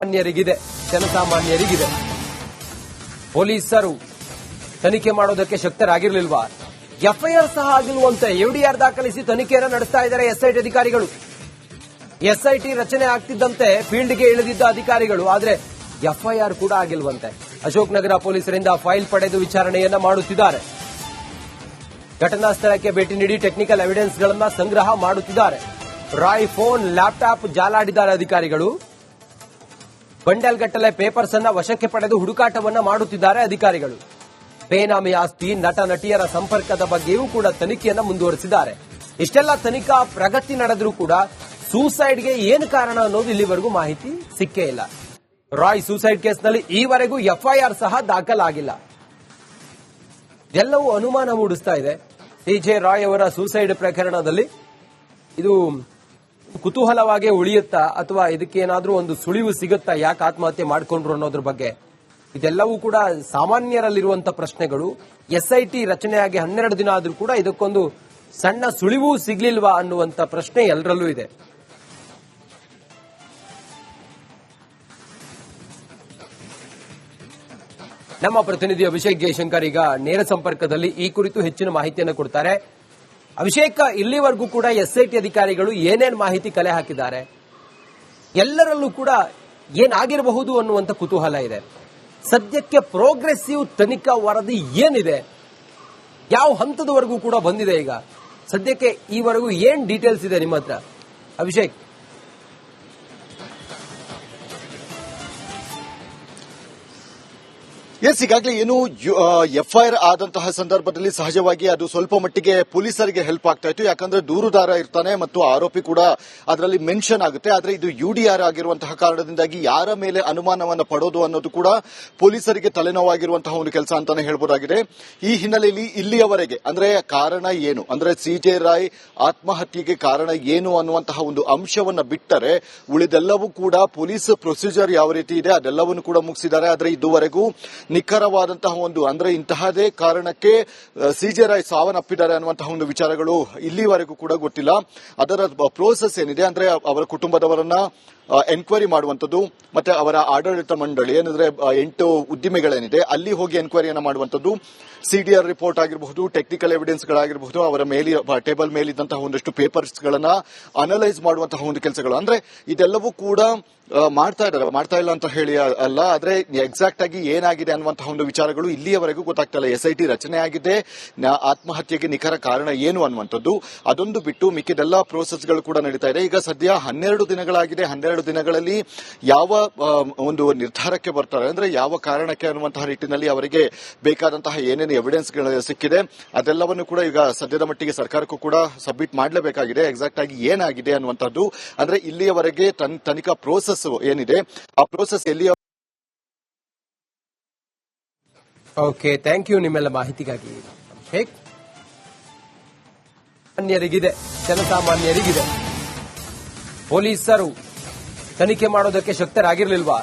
ಸಾಮಾನ್ಯರಿಗಿದೆ, ಜನಸಾಮಾನ್ಯರಿಗಿದೆ. ಪೊಲೀಸರು ತನಿಖೆ ಮಾಡೋದಕ್ಕೆ ಶಕ್ತರಾಗಿರಲಿಲ್ವಾ? ಎಫ್ಐಆರ್ ಸಹ ಆಗಿಲ್ವಂತೆ. ಎಫ್ಐಆರ್ ದಾಖಲಿಸಿ ತನಿಖೆಯನ್ನು ನಡೆಸ್ತಾ ಇದ್ದಾರೆ ಎಸ್ಐಟಿ ಅಧಿಕಾರಿಗಳು. ಎಸ್ಐಟಿ ರಚನೆ ಆಗ್ತಿದ್ದಂತೆ ಫೀಲ್ಡ್ಗೆ ಇಳಿದಿದ್ದ ಅಧಿಕಾರಿಗಳು, ಆದರೆ ಎಫ್ಐಆರ್ ಕೂಡ ಆಗಿಲ್ವಂತೆ. ಅಶೋಕ್ ನಗರ ಪೊಲೀಸರಿಂದ ಫೈಲ್ ಪಡೆದು ವಿಚಾರಣೆಯನ್ನ ಮಾಡುತ್ತಿದ್ದಾರೆ. ಘಟನಾ ಸ್ಥಳಕ್ಕೆ ಭೇಟಿ ನೀಡಿ ಟೆಕ್ನಿಕಲ್ ಎವಿಡೆನ್ಸ್ಗಳನ್ನ ಸಂಗ್ರಹ ಮಾಡುತ್ತಿದ್ದಾರೆ. ರಾಯ್ ಫೋನ್, ಲ್ಯಾಪ್ಟಾಪ್ ಜಾಲಾಡಿದ್ದಾರೆ ಅಧಿಕಾರಿಗಳು. ಬಂಡಲ್ ಗಟ್ಟಲೆ ಪೇಪರ್ಸ್ ಅನ್ನ ವಶಕ್ಕೆ ಪಡೆದು ಹುಡುಕಾಟವನ್ನ ಮಾಡುತ್ತಿದ್ದಾರೆ ಅಧಿಕಾರಿಗಳು. ಬೇನಾಮಿ ಆಸ್ತಿ, ನಟ ನಟಿಯರ ಸಂಪರ್ಕದ ಬಗ್ಗೆಯೂ ಕೂಡ ತನಿಖೆಯನ್ನ ಮುಂದುವರೆಸಿದ್ದಾರೆ. ಇಷ್ಟೆಲ್ಲ ತನಿಖಾ ಪ್ರಗತಿ ನಡೆದರೂ ಕೂಡ ಸೂಸೈಡ್ಗೆ ಏನು ಕಾರಣ ಅನ್ನೋದು ಇಲ್ಲಿವರೆಗೂ ಮಾಹಿತಿ ಸಿಕ್ಕೇ ಇಲ್ಲ. ರಾಯ್ ಸೂಸೈಡ್ ಕೇಸ್ನಲ್ಲಿ ಈವರೆಗೂ ಎಫ್ಐಆರ್ ಸಹ ದಾಖಲಾಗಿಲ್ಲ. ಎಲ್ಲವೂ ಅನುಮಾನ ಮೂಡಿಸ್ತಾ ಇದೆ. ಸಿಜೆ ರಾಯ್ ಅವರ ಸೂಸೈಡ್ ಪ್ರಕರಣದಲ್ಲಿ ಇದು ಕುತೂಹಲವಾಗಿ ಉಳಿಯುತ್ತಾ ಅಥವಾ ಇದಕ್ಕೇನಾದ್ರೂ ಒಂದು ಸುಳಿವು ಸಿಗುತ್ತಾ, ಯಾಕೆ ಆತ್ಮಹತ್ಯೆ ಮಾಡಿಕೊಂಡ್ರು ಅನ್ನೋದ್ರ ಬಗ್ಗೆ? ಇದೆಲ್ಲವೂ ಕೂಡ ಸಾಮಾನ್ಯರಲ್ಲಿರುವಂತಹ ಪ್ರಶ್ನೆಗಳು. ಎಸ್ಐಟಿ ರಚನೆಯಾಗಿ 12 ದಿನ ಆದ್ರೂ ಕೂಡ ಇದಕ್ಕೊಂದು ಸಣ್ಣ ಸುಳಿವು ಸಿಗ್ಲಿಲ್ವಾ ಅನ್ನುವಂತ ಪ್ರಶ್ನೆ ಎಲ್ಲರಲ್ಲೂ ಇದೆ. ನಮ್ಮ ಪ್ರತಿನಿಧಿ ಅಭಿಷೇಕ್ ಜಯಶಂಕರ್ ಈಗ ನೇರ ಸಂಪರ್ಕದಲ್ಲಿ ಈ ಕುರಿತು ಹೆಚ್ಚಿನ ಮಾಹಿತಿಯನ್ನು ಕೊಡ್ತಾರೆ. ಅಭಿಷೇಕ್, ಇಲ್ಲಿವರೆಗೂ ಕೂಡ ಎಸ್ಐಟಿ ಅಧಿಕಾರಿಗಳು ಏನೇನು ಮಾಹಿತಿ ಕಲೆ ಹಾಕಿದ್ದಾರೆ? ಎಲ್ಲರಲ್ಲೂ ಕೂಡ ಏನಾಗಿರಬಹುದು ಅನ್ನುವಂಥ ಕುತೂಹಲ ಇದೆ. ಸದ್ಯಕ್ಕೆ ಪ್ರೋಗ್ರೆಸಿವ್ ತನಿಖಾ ವರದಿ ಏನಿದೆ? ಯಾವ ಹಂತದವರೆಗೂ ಕೂಡ ಬಂದಿದೆ? ಈಗ ಸದ್ಯಕ್ಕೆ ಈವರೆಗೂ ಏನ್ ಡೀಟೇಲ್ಸ್ ಇದೆ ನಿಮ್ಮ ಹತ್ರ ಅಭಿಷೇಕ್? ಎಸ್, ಈಗಾಗಲೇ ಏನು ಎಫ್ಐಆರ್ ಆದಂತಹ ಸಂದರ್ಭದಲ್ಲಿ ಸಹಜವಾಗಿ ಅದು ಸ್ವಲ್ಪ ಮಟ್ಟಿಗೆ ಪೊಲೀಸರಿಗೆ ಹೆಲ್ಪ್ ಆಗ್ತಾ ಇತ್ತು. ಯಾಕಂದ್ರೆ ದೂರುದಾರ ಇರ್ತಾನೆ ಮತ್ತು ಆರೋಪಿ ಕೂಡ ಅದರಲ್ಲಿ ಮೆನ್ಷನ್ ಆಗುತ್ತೆ. ಆದ್ರೆ ಇದು ಯುಡಿಆರ್ ಆಗಿರುವಂತಹ ಕಾರಣದಿಂದಾಗಿ ಯಾರ ಮೇಲೆ ಅನುಮಾನವನ್ನು ಪಡೋದು ಅನ್ನೋದು ಕೂಡ ಪೊಲೀಸರಿಗೆ ತಲೆನೋವಾಗಿರುವಂತಹ ಒಂದು ಕೆಲಸ ಅಂತಾನೆ ಹೇಳ್ಬೋದಾಗಿದೆ. ಈ ಹಿನ್ನೆಲೆಯಲ್ಲಿ ಇಲ್ಲಿಯವರೆಗೆ ಅಂದ್ರೆ ಕಾರಣ ಏನು, ಅಂದ್ರೆ ಸಿಜೆ ರಾಯ್ ಆತ್ಮಹತ್ಯೆಗೆ ಕಾರಣ ಏನು ಅನ್ನುವಂತಹ ಒಂದು ಅಂಶವನ್ನ ಬಿಟ್ಟರೆ ಉಳಿದೆಲ್ಲವೂ ಕೂಡ ಪೊಲೀಸ್ ಪ್ರೊಸೀಜರ್ ಯಾವ ರೀತಿ ಇದೆ ಅದೆಲ್ಲವನ್ನು ಕೂಡ ಮುಗಿಸಿದ್ದಾರೆ. ಆದ್ರೆ ಇದುವರೆಗೂ ನಿಖರವಾದಂತಹ ಒಂದು ಅಂದ್ರೆ ಇಂತಹದೇ ಕಾರಣಕ್ಕೆ ಸಿಜೆ ರಾಯ್ ಸಾವನ್ನಪ್ಪಿದ್ದಾರೆ ಅನ್ನುವಂತಹ ಒಂದು ವಿಚಾರಗಳು ಇಲ್ಲಿವರೆಗೂ ಕೂಡ ಗೊತ್ತಿಲ್ಲ. ಅದರ ಪ್ರೋಸೆಸ್ ಏನಿದೆ ಅಂದ್ರೆ ಅವರ ಕುಟುಂಬದವರನ್ನ ಎನ್ಕ್ವೈರಿ ಮಾಡುವಂಥದ್ದು, ಮತ್ತೆ ಅವರ ಆಡಳಿತ ಮಂಡಳಿ ಏನಂದ್ರೆ 8 ಉದ್ದಿಮೆಗಳೇನಿದೆ ಅಲ್ಲಿ ಹೋಗಿ ಎನ್ಕ್ವೈರಿಯನ್ನ ಮಾಡುವಂಥದ್ದು, ಸಿಡಿಆರ್ ರಿಪೋರ್ಟ್ ಆಗಿರಬಹುದು, ಟೆಕ್ನಿಕಲ್ ಎವಿಡೆನ್ಸ್ ಗಳಾಗಿರಬಹುದು, ಅವರ ಮೇಲೆ ಟೇಬಲ್ ಮೇಲಿದ್ದಂತಹ ಒಂದಷ್ಟು ಪೇಪರ್ಸ್ ಗಳನ್ನ ಅನಲೈಸ್ ಮಾಡುವಂತಹ ಒಂದು ಕೆಲಸಗಳು, ಅಂದ್ರೆ ಇದೆಲ್ಲವೂ ಕೂಡ ಮಾಡ್ತಾ ಇದ್ದಾರೆ. ಮಾಡ್ತಾ ಇಲ್ಲ ಅಂತ ಹೇಳಿ ಅಲ್ಲ, ಆದ್ರೆ ಎಕ್ಸಾಕ್ಟ್ ಆಗಿ ಏನಾಗಿದೆ ಅನ್ನುವಂತಹ ಒಂದು ವಿಚಾರಗಳು ಇಲ್ಲಿಯವರೆಗೂ ಗೊತ್ತಾಗ್ತಾ ಇಲ್ಲ. ಎಸ್ಐಟಿ ರಚನೆ ಆಗಿದೆ, ಆತ್ಮಹತ್ಯೆಗೆ ನಿಖರ ಕಾರಣ ಏನು ಅನ್ನುವಂಥದ್ದು ಅದೊಂದು ಬಿಟ್ಟು ಮಿಕ್ಕಿದೆಲ್ಲ ಪ್ರೋಸೆಸ್ಗಳು ಕೂಡ ನಡೀತಾ ಇದೆ. ಈಗ ಸದ್ಯ 12 ದಿನಗಳಾಗಿದೆ. 12 ದಿನಗಳಲ್ಲಿ ಯಾವ ಒಂದು ನಿರ್ಧಾರಕ್ಕೆ ಬರ್ತಾರೆ ಅಂದ್ರೆ ಯಾವ ಕಾರಣಕ್ಕೆ ಅನ್ನುವಂತಹ ನಿಟ್ಟಿನಲ್ಲಿ ಅವರಿಗೆ ಬೇಕಾದಂತಹ ಏನೇನು ಎವಿಡೆನ್ಸ್ ಗಳು ಸಿಕ್ಕಿದೆ ಅದೆಲ್ಲವನ್ನು ಕೂಡ ಈಗ ಸದ್ಯದ ಮಟ್ಟಿಗೆ ಸರ್ಕಾರಕ್ಕೂ ಕೂಡ ಸಬ್ಮಿಟ್ ಮಾಡಲೇಬೇಕಾಗಿದೆ. ಎಕ್ಸಾಕ್ಟ್ ಆಗಿ ಏನಾಗಿದೆ ಅನ್ನುವಂಥದ್ದು ಅಂದ್ರೆ ಇಲ್ಲಿಯವರೆಗೆ ತನಿಖಾ ಪ್ರೋಸೆಸ್ ಏನಿದೆ ಆ ಪ್ರೋಸೆಸ್ ಎಲ್ಲಿ. ಓಕೆ, ಥ್ಯಾಂಕ್ ಯು ನಿಮ್ಮೆಲ್ಲ ಮಾಹಿತಿಗಾಗಿ ಅಭಿಷೇಕ್. ಸಾಮಾನ್ಯರಿಗಿದೆ, ಜನಸಾಮಾನ್ಯರಿಗಿದೆ. ಪೊಲೀಸರು ತನಿಖೆ ಮಾಡೋದಕ್ಕೆ ಶಕ್ತರಾಗಿರಲಿಲ್ವಾ?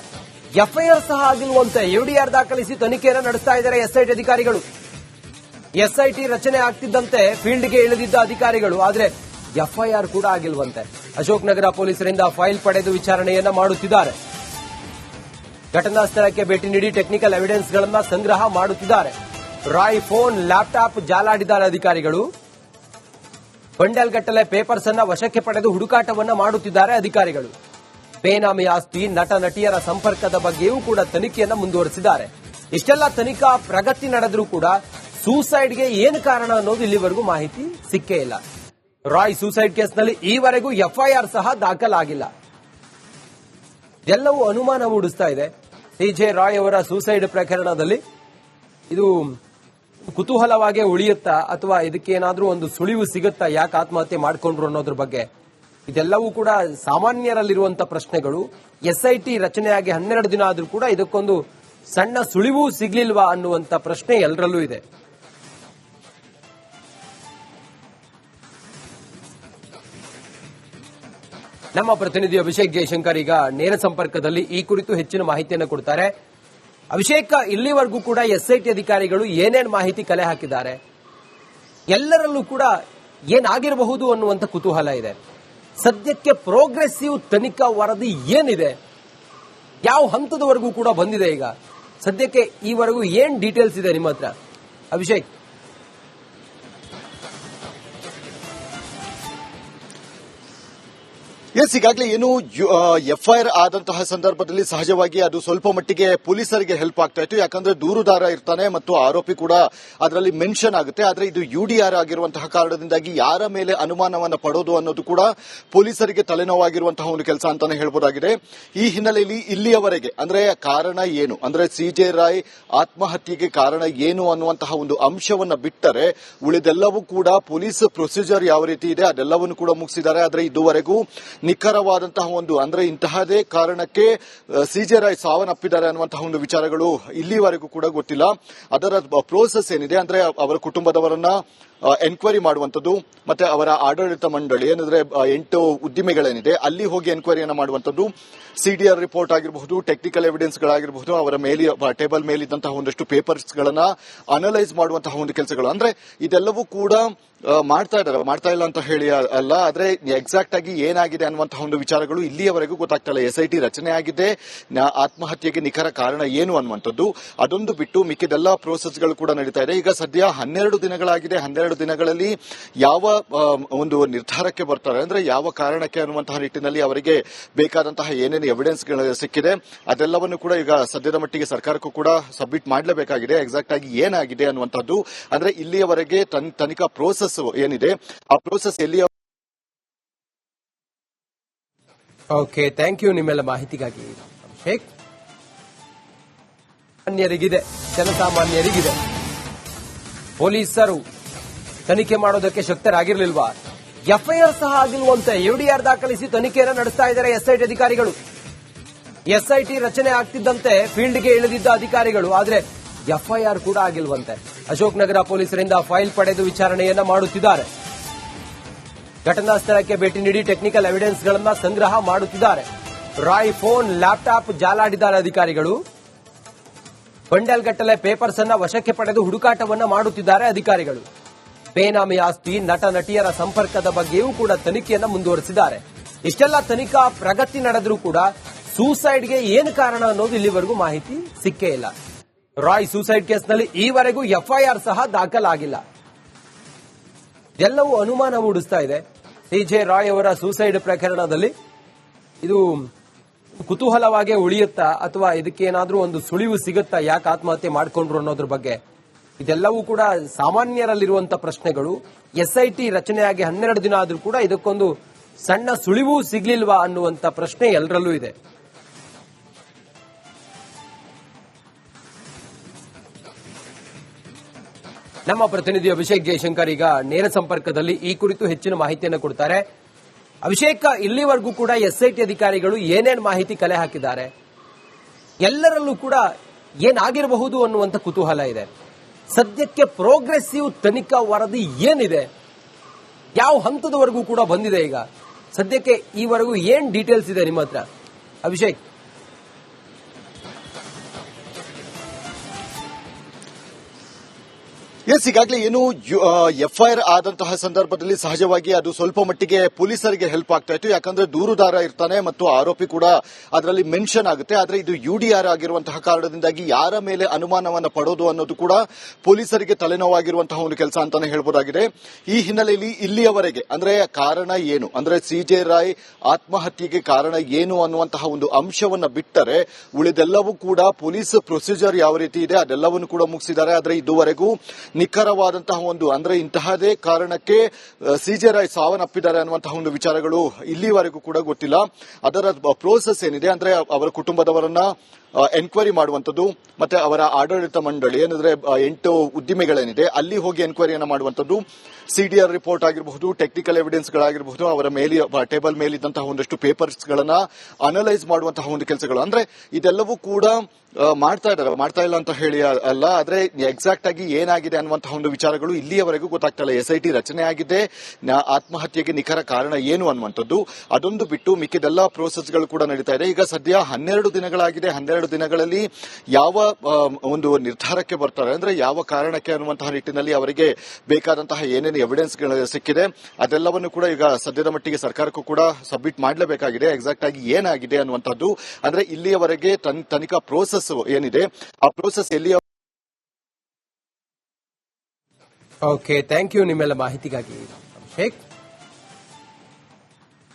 ಎಫ್ಐಆರ್ ಸಹ ಆಗಿಲ್ವಂತೆ. ಎಫ್ಐಆರ್ ದಾಖಲಿಸಿ ತನಿಖೆಯನ್ನು ನಡೆಸ್ತಾ ಇದ್ದಾರೆ ಎಸ್ಐಟಿ ಅಧಿಕಾರಿಗಳು. ಎಸ್ಐಟಿ ರಚನೆ ಆಗ್ತಿದ್ದಂತೆ ಫೀಲ್ಡ್ಗೆ ಇಳಿದಿದ್ದ ಅಧಿಕಾರಿಗಳು, ಆದರೆ ಎಫ್ಐಆರ್ ಕೂಡ ಆಗಿಲ್ವಂತೆ. ಅಶೋಕ್ ನಗರ ಪೊಲೀಸರಿಂದ ಫೈಲ್ ಪಡೆದು ವಿಚಾರಣೆಯನ್ನ ಮಾಡುತ್ತಿದ್ದಾರೆ. ಘಟನಾ ಸ್ಥಳಕ್ಕೆ ಭೇಟಿ ನೀಡಿ ಟೆಕ್ನಿಕಲ್ ಎವಿಡೆನ್ಸ್ಗಳನ್ನ ಸಂಗ್ರಹ ಮಾಡುತ್ತಿದ್ದಾರೆ. ರಾಯ್ ಫೋನ್, ಲ್ಯಾಪ್ಟಾಪ್ ಜಾಲಾಡಿದ್ದಾರೆ ಅಧಿಕಾರಿಗಳು. ಬಂಡಲ್ ಗಟ್ಟಲೆ ಪೇಪರ್ಸ್ ಅನ್ನ ವಶಕ್ಕೆ ಪಡೆದು ಹುಡುಕಾಟವನ್ನ ಮಾಡುತ್ತಿದ್ದಾರೆ ಅಧಿಕಾರಿಗಳು. ಬೇನಾಮಿ ಆಸ್ತಿ, ನಟ ನಟಿಯರ ಸಂಪರ್ಕದ ಬಗ್ಗೆಯೂ ಕೂಡ ತನಿಖೆಯನ್ನ ಮುಂದುವರೆಸಿದ್ದಾರೆ. ಇಷ್ಟೆಲ್ಲ ತನಿಖಾ ಪ್ರಗತಿ ನಡೆದರೂ ಕೂಡ ಸೂಸೈಡ್ಗೆ ಏನು ಕಾರಣ ಅನ್ನೋದು ಇಲ್ಲಿವರೆಗೂ ಮಾಹಿತಿ ಸಿಕ್ಕೇ ಇಲ್ಲ. ರಾಯ್ ಸೂಸೈಡ್ ಕೇಸ್ನಲ್ಲಿ ಈವರೆಗೂ ಎಫ್ಐಆರ್ ಸಹ ದಾಖಲಾಗಿಲ್ಲ. ಎಲ್ಲವೂ ಅನುಮಾನ ಮೂಡಿಸ್ತಾ ಇದೆ. ಸಿಜೆ ರಾಯ್ ಅವರ ಸೂಸೈಡ್ ಪ್ರಕರಣದಲ್ಲಿ ಇದು ಕುತೂಹಲವಾಗಿ ಉಳಿಯುತ್ತಾ ಅಥವಾ ಇದಕ್ಕೇನಾದ್ರೂ ಒಂದು ಸುಳಿವು ಸಿಗುತ್ತಾ, ಯಾಕೆ ಆತ್ಮಹತ್ಯೆ ಮಾಡಿಕೊಂಡ್ರು ಅನ್ನೋದ್ರ ಬಗ್ಗೆ? ಇದೆಲ್ಲವೂ ಕೂಡ ಸಾಮಾನ್ಯರಲ್ಲಿರುವಂತಹ ಪ್ರಶ್ನೆಗಳು. ಎಸ್ಐಟಿ ರಚನೆಯಾಗಿ 12 ದಿನ ಆದ್ರೂ ಕೂಡ ಇದಕ್ಕೊಂದು ಸಣ್ಣ ಸುಳಿವು ಸಿಗ್ಲಿಲ್ವಾ ಅನ್ನುವಂತ ಪ್ರಶ್ನೆ ಎಲ್ಲರಲ್ಲೂ ಇದೆ. ನಮ್ಮ ಪ್ರತಿನಿಧಿ ಅಭಿಷೇಕ್ ಜಯಶಂಕರ್ ಈಗ ನೇರ ಸಂಪರ್ಕದಲ್ಲಿ ಈ ಕುರಿತು ಹೆಚ್ಚಿನ ಮಾಹಿತಿಯನ್ನು ಕೊಡ್ತಾರೆ. ಅಭಿಷೇಕ್, ಇಲ್ಲಿವರೆಗೂ ಕೂಡ ಎಸ್ಐಟಿ ಅಧಿಕಾರಿಗಳು ಏನೇನು ಮಾಹಿತಿ ಕಲೆ ಹಾಕಿದ್ದಾರೆ? ಎಲ್ಲರಲ್ಲೂ ಕೂಡ ಏನಾಗಿರಬಹುದು ಅನ್ನುವಂಥ ಕುತೂಹಲ ಇದೆ. ಸದ್ಯಕ್ಕೆ ಪ್ರೋಗ್ರೆಸಿವ್ ತನಿಖಾ ವರದಿ ಏನಿದೆ? ಯಾವ ಹಂತದವರೆಗೂ ಕೂಡ ಬಂದಿದೆ ಈಗ ಸದ್ಯಕ್ಕೆ ಈವರೆಗೂ ಏನ್ ಡೀಟೇಲ್ಸ್ ಇದೆ ನಿಮ್ಮ ಹತ್ರ ಅಭಿಷೇಕ್? ಎಸ್, ಈಗಾಗಲೇ ಏನು ಎಫ್ಐಆರ್ ಆದಂತಹ ಸಂದರ್ಭದಲ್ಲಿ ಸಹಜವಾಗಿ ಅದು ಸ್ವಲ್ಪ ಮಟ್ಟಿಗೆ ಪೊಲೀಸರಿಗೆ ಹೆಲ್ಪ್ ಆಗ್ತಾ ಇತ್ತು. ಯಾಕಂದ್ರೆ ದೂರುದಾರ ಇರ್ತಾನೆ ಮತ್ತು ಆರೋಪಿ ಕೂಡ ಅದರಲ್ಲಿ ಮೆನ್ಷನ್ ಆಗುತ್ತೆ. ಆದ್ರೆ ಇದು ಯುಡಿಆರ್ ಆಗಿರುವಂತಹ ಕಾರಣದಿಂದಾಗಿ ಯಾರ ಮೇಲೆ ಅನುಮಾನವನ್ನ ಪಡೋದು ಅನ್ನೋದು ಕೂಡ ಪೊಲೀಸರಿಗೆ ತಲೆನೋವಾಗಿರುವಂತಹ ಒಂದು ಕೆಲಸ ಅಂತಾನೆ ಹೇಳ್ಬೋದಾಗಿದೆ. ಈ ಹಿನ್ನೆಲೆಯಲ್ಲಿ ಇಲ್ಲಿಯವರೆಗೆ ಅಂದ್ರೆ ಕಾರಣ ಏನು, ಅಂದ್ರೆ ಸಿಜೆ ರಾಯ್ ಆತ್ಮಹತ್ಯೆಗೆ ಕಾರಣ ಏನು ಅನ್ನುವಂತಹ ಒಂದು ಅಂಶವನ್ನ ಬಿಟ್ಟರೆ ಉಳಿದೆಲ್ಲವೂ ಕೂಡ ಪೊಲೀಸ್ ಪ್ರೊಸೀಜರ್ ಯಾವ ರೀತಿ ಇದೆ ಅದೆಲ್ಲವನ್ನು ಕೂಡ ಮುಗಿಸಿದ್ದಾರೆ. ಆದ್ರೆ ಇದುವರೆಗೂ ನಿಖರವಾದಂತಹ ಒಂದು ಅಂದ್ರೆ ಇಂತಹದೇ ಕಾರಣಕ್ಕೆ ಸಿಜೆ ರಾಯ್ ಸಾವನ್ನಪ್ಪಿದ್ದಾರೆ ಅನ್ನುವಂತಹ ಒಂದು ವಿಚಾರಗಳು ಇಲ್ಲಿವರೆಗೂ ಕೂಡ ಗೊತ್ತಿಲ್ಲ. ಅದರ ಪ್ರೋಸೆಸ್ ಏನಿದೆ ಅಂದ್ರೆ ಅವರ ಕುಟುಂಬದವರನ್ನ ಎನ್ಕ್ವೈರಿ ಮಾಡುವಂತದ್ದು ಮತ್ತೆ ಅವರ ಆಡಳಿತ ಮಂಡಳಿ ಏನಂದ್ರೆ 8 ಉದ್ದಿಮೆಗಳೇನಿದೆ ಅಲ್ಲಿ ಹೋಗಿ ಎನ್ಕ್ವೈರಿಯನ್ನ ಮಾಡುವಂತದ್ದು, ಸಿಡಿಆರ್ ರಿಪೋರ್ಟ್ ಆಗಿರಬಹುದು, ಟೆಕ್ನಿಕಲ್ ಎವಿಡೆನ್ಸ್ ಗಳಾಗಿರಬಹುದು, ಅವರ ಮೇಲೆ ಟೇಬಲ್ ಮೇಲಿದ್ದಂತಹ ಒಂದಷ್ಟು ಪೇಪರ್ಸ್ ಗಳನ್ನ ಅನಲೈಸ್ ಮಾಡುವಂತಹ ಒಂದು ಕೆಲಸಗಳು ಅಂದ್ರೆ ಇದೆಲ್ಲವೂ ಕೂಡ ಮಾಡ್ತಾ ಇದ್ದಾರೆ. ಮಾಡ್ತಾ ಇಲ್ಲ ಅಂತ ಹೇಳಿ ಅಲ್ಲ, ಆದ್ರೆ ಎಕ್ಸಾಕ್ಟ್ ಆಗಿ ಏನಾಗಿದೆ ಅನ್ನುವಂತಹ ಒಂದು ವಿಚಾರಗಳು ಇಲ್ಲಿಯವರೆಗೂ ಗೊತ್ತಾಗ್ತಾ ಇಲ್ಲ. ಎಸ್ಐಟಿ ರಚನೆ ಆಗಿದೆ, ಆತ್ಮಹತ್ಯೆಗೆ ನಿಖರ ಕಾರಣ ಏನು ಅನ್ನುವಂಥದ್ದು ಅದೊಂದು ಬಿಟ್ಟು ಮಿಕ್ಕಿದೆಲ್ಲ ಪ್ರೋಸೆಸ್ಗಳು ಕೂಡ ನಡೀತಾ ಇದೆ. ಈಗ ಸದ್ಯ 12 ದಿನಗಳಾಗಿದೆ. 12 ದಿನಗಳಲ್ಲಿ ಯಾವ ಒಂದು ನಿರ್ಧಾರಕ್ಕೆ ಬರ್ತಾರೆ ಅಂದ್ರೆ ಯಾವ ಕಾರಣಕ್ಕೆ ಅನ್ನುವಂತಹ ನಿಟ್ಟಿನಲ್ಲಿ ಅವರಿಗೆ ಬೇಕಾದಂತಹ ಏನೇನು ಎವಿಡೆನ್ಸ್ ಸಿಕ್ಕಿದೆ ಅದೆಲ್ಲವನ್ನು ಕೂಡ ಈಗ ಸದ್ಯದ ಮಟ್ಟಿಗೆ ಸರ್ಕಾರಕ್ಕೂ ಕೂಡ ಸಬ್ಮಿಟ್ ಮಾಡಲೇಬೇಕಾಗಿದೆ. ಎಕ್ಸಾಕ್ಟ್ ಆಗಿ ಏನಾಗಿದೆ ಅನ್ನುವಂಥದ್ದು ಅಂದ್ರೆ ಇಲ್ಲಿಯವರೆಗೆ ತನಿಖಾ ಪ್ರೋಸೆಸ್ ಏನಿದೆ ಆ ಪ್ರೋಸೆಸ್ ಎಲ್ಲಿ. ಓಕೆ, ಥ್ಯಾಂಕ್ ಯು ನಿಮ್ಮೆಲ್ಲ ಮಾಹಿತಿಗಾಗಿ ಅಭಿಷೇಕ್. ಜನಸಾಮಾನ್ಯರಿಗಿದೆ ಪೊಲೀಸರು ತನಿಖೆ ಮಾಡೋದಕ್ಕೆ ಶಕ್ತರಾಗಿರಲಿಲ್ವಾ? ಎಫ್ಐಆರ್ ಸಹ ಆಗಿಲ್ವಂತೆ. ಯುಡಿಆರ್ ದಾಖಲಿಸಿ ತನಿಖೆಯನ್ನು ನಡೆಸ್ತಾ ಇದ್ದಾರೆ ಎಸ್ಐಟಿ ಅಧಿಕಾರಿಗಳು. ಎಸ್ಐಟಿ ರಚನೆ ಆಗ್ತಿದ್ದಂತೆ ಫೀಲ್ಡ್ಗೆ ಇಳಿದಿದ್ದ ಅಧಿಕಾರಿಗಳು, ಆದ್ರೆ ಎಫ್ಐಆರ್ ಕೂಡ ಆಗಿಲ್ವಂತೆ. ಅಶೋಕ್ ನಗರ ಪೊಲೀಸರಿಂದ ಫೈಲ್ ಪಡೆದು ವಿಚಾರಣೆಯನ್ನ ಮಾಡುತ್ತಿದ್ದಾರೆ. ಘಟನಾ ಸ್ಥಳಕ್ಕೆ ಭೇಟಿ ನೀಡಿ ಟೆಕ್ನಿಕಲ್ ಎವಿಡೆನ್ಸ್ಗಳನ್ನ ಸಂಗ್ರಹ ಮಾಡುತ್ತಿದ್ದಾರೆ. ರಾಯ್ ಫೋನ್, ಲ್ಯಾಪ್ಟಾಪ್ ಜಾಲಾಡಿದ್ದಾರೆ ಅಧಿಕಾರಿಗಳು. ಬಂಡಲ್ಗಟ್ಟಲೆ ಪೇಪರ್ಸ್ ಅನ್ನ ವಶಕ್ಕೆ ಪಡೆದು ಹುಡುಕಾಟವನ್ನ ಮಾಡುತ್ತಿದ್ದಾರೆ ಅಧಿಕಾರಿಗಳು. ಬೇನಾಮಿ ಆಸ್ತಿ, ನಟ ನಟಿಯರ ಸಂಪರ್ಕದ ಬಗ್ಗೆಯೂ ಕೂಡ ತನಿಖೆಯನ್ನ ಮುಂದುವರೆಸಿದ್ದಾರೆ. ಇಷ್ಟೆಲ್ಲ ತನಿಖಾ ಪ್ರಗತಿ ನಡೆದರೂ ಕೂಡ ಸೂಸೈಡ್ಗೆ ಏನು ಕಾರಣ ಅನ್ನೋದು ಇಲ್ಲಿವರೆಗೂ ಮಾಹಿತಿ ಸಿಕ್ಕೇ ಇಲ್ಲ. ರಾಯ್ ಸೂಸೈಡ್ ಕೇಸ್ನಲ್ಲಿ ಈವರೆಗೂ ಎಫ್ಐಆರ್ ಸಹ ದಾಖಲಾಗಿಲ್ಲ. ಎಲ್ಲವೂ ಅನುಮಾನ ಮೂಡಿಸ್ತಾ ಇದೆ. ಸಿಜೆ ರಾಯ್ ಅವರ ಸೂಸೈಡ್ ಪ್ರಕರಣದಲ್ಲಿ ಇದು ಕುತೂಹಲವಾಗಿ ಉಳಿಯುತ್ತಾ ಅಥವಾ ಇದಕ್ಕೇನಾದ್ರೂ ಒಂದು ಸುಳಿವು ಸಿಗುತ್ತಾ, ಯಾಕೆ ಆತ್ಮಹತ್ಯೆ ಮಾಡಿಕೊಂಡ್ರು ಅನ್ನೋದ್ರ ಬಗ್ಗೆ? ಇದೆಲ್ಲವೂ ಕೂಡ ಸಾಮಾನ್ಯರಲ್ಲಿರುವಂತಹ ಪ್ರಶ್ನೆಗಳು. ಎಸ್ಐಟಿ ರಚನೆಯಾಗಿ 12 ದಿನ ಆದ್ರೂ ಕೂಡ ಇದಕ್ಕೊಂದು ಸಣ್ಣ ಸುಳಿವು ಸಿಗ್ಲಿಲ್ವಾ ಅನ್ನುವಂತ ಪ್ರಶ್ನೆ ಎಲ್ಲರಲ್ಲೂ ಇದೆ. ನಮ್ಮ ಪ್ರತಿನಿಧಿ ಅಭಿಷೇಕ್ ಜಯಶಂಕರ್ ಈಗ ನೇರ ಸಂಪರ್ಕದಲ್ಲಿ ಈ ಕುರಿತು ಹೆಚ್ಚಿನ ಮಾಹಿತಿಯನ್ನು ಕೊಡ್ತಾರೆ. ಅಭಿಷೇಕ್, ಇಲ್ಲಿವರೆಗೂ ಕೂಡ ಎಸ್ಐಟಿ ಅಧಿಕಾರಿಗಳು ಏನೇನು ಮಾಹಿತಿ ಕಲೆ ಹಾಕಿದ್ದಾರೆ, ಎಲ್ಲರಲ್ಲೂ ಕೂಡ ಏನಾಗಿರಬಹುದು ಅನ್ನುವಂಥ ಕುತೂಹಲ ಇದೆ. ಸದ್ಯಕ್ಕೆ ಪ್ರೋಗ್ರೆಸಿವ್ ತನಿಖಾ ವರದಿ ಏನಿದೆ, ಯಾವ ಹಂತದವರೆಗೂ ಕೂಡ ಬಂದಿದೆ ಈಗ ಸದ್ಯಕ್ಕೆ ಈವರೆಗೂ ಏನ್ ಡೀಟೇಲ್ಸ್ ಇದೆ ನಿಮ್ಮ ಹತ್ರ ಅಭಿಷೇಕ್? ಎಸ್, ಈಗಾಗಲೇ ಏನು ಎಫ್ಐಆರ್ ಆದಂತಹ ಸಂದರ್ಭದಲ್ಲಿ ಸಹಜವಾಗಿ ಅದು ಸ್ವಲ್ಪ ಮಟ್ಟಿಗೆ ಪೊಲೀಸರಿಗೆ ಹೆಲ್ಪ್ ಆಗ್ತಾ ಇತ್ತು. ಯಾಕಂದ್ರೆ ದೂರುದಾರ ಇರ್ತಾನೆ ಮತ್ತು ಆರೋಪಿ ಕೂಡ ಅದರಲ್ಲಿ ಮೆನ್ಷನ್ ಆಗುತ್ತೆ. ಆದ್ರೆ ಇದು ಯುಡಿಆರ್ ಆಗಿರುವಂತಹ ಕಾರಣದಿಂದಾಗಿ ಯಾರ ಮೇಲೆ ಅನುಮಾನವನ್ನ ಪಡೋದು ಅನ್ನೋದು ಕೂಡ ಪೊಲೀಸರಿಗೆ ತಲೆನೋವಾಗಿರುವಂತಹ ಒಂದು ಕೆಲಸ ಅಂತಾನೆ ಹೇಳ್ಬೋದಾಗಿದೆ. ಈ ಹಿನ್ನೆಲೆಯಲ್ಲಿ ಇಲ್ಲಿಯವರೆಗೆ ಅಂದ್ರೆ ಕಾರಣ ಏನು, ಅಂದ್ರೆ ಸಿಜೆ ರಾಯ್ ಆತ್ಮಹತ್ಯೆಗೆ ಕಾರಣ ಏನು ಅನ್ನುವಂತಹ ಒಂದು ಅಂಶವನ್ನ ಬಿಟ್ಟರೆ ಉಳಿದೆಲ್ಲವೂ ಕೂಡ ಪೊಲೀಸ್ ಪ್ರೊಸೀಜರ್ ಯಾವ ರೀತಿ ಇದೆ ಅದೆಲ್ಲವನ್ನು ಕೂಡ ಮುಗಿಸಿದ್ದಾರೆ. ಆದ್ರೆ ಇದುವರೆಗೂ ನಿಖರವಾದಂತಹ ಒಂದು ಅಂದ್ರೆ ಇಂತಹದೇ ಕಾರಣಕ್ಕೆ ಸಿಜೆ ರಾಯ್ ಸಾವನ್ನಪ್ಪಿದ್ದಾರೆ ಅನ್ನುವಂತಹ ಒಂದು ವಿಚಾರಗಳು ಇಲ್ಲಿವರೆಗೂ ಕೂಡ ಗೊತ್ತಿಲ್ಲ. ಅದರ ಪ್ರೋಸೆಸ್ ಏನಿದೆ ಅಂದ್ರೆ ಅವರ ಕುಟುಂಬದವರನ್ನ ಎನ್ಕ್ವೈರಿ ಮಾಡುವಂತದ್ದು ಮತ್ತೆ ಅವರ ಆಡಳಿತ ಮಂಡಳಿ ಏನಂದ್ರೆ 8 ಉದ್ದಿಮೆಗಳೇನಿದೆ ಅಲ್ಲಿ ಹೋಗಿ ಎನ್ಕ್ವೈರಿಯನ್ನ ಮಾಡುವಂತದ್ದು, ಸಿಡಿಆರ್ ರಿಪೋರ್ಟ್ ಆಗಿರಬಹುದು, ಟೆಕ್ನಿಕಲ್ ಎವಿಡೆನ್ಸ್ ಗಳಾಗಿರಬಹುದು, ಅವರ ಮೇಲೆ ಟೇಬಲ್ ಮೇಲಿದ್ದಂತಹ ಒಂದಷ್ಟು ಪೇಪರ್ಸ್ ಗಳನ್ನ ಅನಲೈಸ್ ಮಾಡುವಂತಹ ಒಂದು ಕೆಲಸಗಳು ಅಂದ್ರೆ ಇದೆಲ್ಲವೂ ಕೂಡ ಮಾಡ್ತಾ ಇದ್ದಾರೆ. ಮಾಡ್ತಾ ಇಲ್ಲ ಅಂತ ಹೇಳಿ ಅಲ್ಲ, ಆದ್ರೆ ಎಕ್ಸಾಕ್ಟ್ ಆಗಿ ಏನಾಗಿದೆ ಅನ್ನುವಂತಹ ಒಂದು ವಿಚಾರಗಳು ಇಲ್ಲಿಯವರೆಗೂ ಗೊತ್ತಾಗ್ತಾ ಇಲ್ಲ. ಎಸ್ಐಟಿ ರಚನೆ ಆಗಿದೆ, ಆತ್ಮಹತ್ಯೆಗೆ ನಿಖರ ಕಾರಣ ಏನು ಅನ್ನುವಂಥದ್ದು ಅದೊಂದು ಬಿಟ್ಟು ಮಿಕ್ಕಿದೆಲ್ಲ ಪ್ರೋಸೆಸ್ಗಳು ಕೂಡ ನಡೀತಾ ಇದೆ. ಈಗ ಸದ್ಯ 12 ದಿನಗಳಾಗಿದೆ. 12 ಒಂದೆರಡು ದಿನಗಳಲ್ಲಿ ಯಾವ ಒಂದು ನಿರ್ಧಾರಕ್ಕೆ ಬರ್ತಾರೆ, ಅಂದ್ರೆ ಯಾವ ಕಾರಣಕ್ಕೆ ಅನ್ನುವಂತಹ ನಿಟ್ಟಿನಲ್ಲಿ ಅವರಿಗೆ ಬೇಕಾದಂತಹ ಏನೇನು ಎವಿಡೆನ್ಸ್ಗಳು ಸಿಕ್ಕಿದೆ ಅದೆಲ್ಲವನ್ನು ಕೂಡ ಈಗ ಸದ್ಯದ ಮಟ್ಟಿಗೆ ಸರ್ಕಾರಕ್ಕೂ ಕೂಡ ಸಬ್ಮಿಟ್ ಮಾಡಲೇಬೇಕಾಗಿದೆ. ಎಕ್ಸಾಕ್ಟ್ ಆಗಿ ಏನಾಗಿದೆ ಅನ್ನುವಂಥದ್ದು, ಅಂದ್ರೆ ಇಲ್ಲಿಯವರೆಗೆ ತನಿಖಾ ಪ್ರೋಸೆಸ್ ಏನಿದೆ ಆ ಪ್ರೋಸೆಸ್ ಎಲ್ಲಿ. ಓಕೆ, ಥ್ಯಾಂಕ್ ಯು ನಿಮ್ಮೆಲ್ಲ ಮಾಹಿತಿಗಾಗಿ ಅಭಿಷೇಕ್.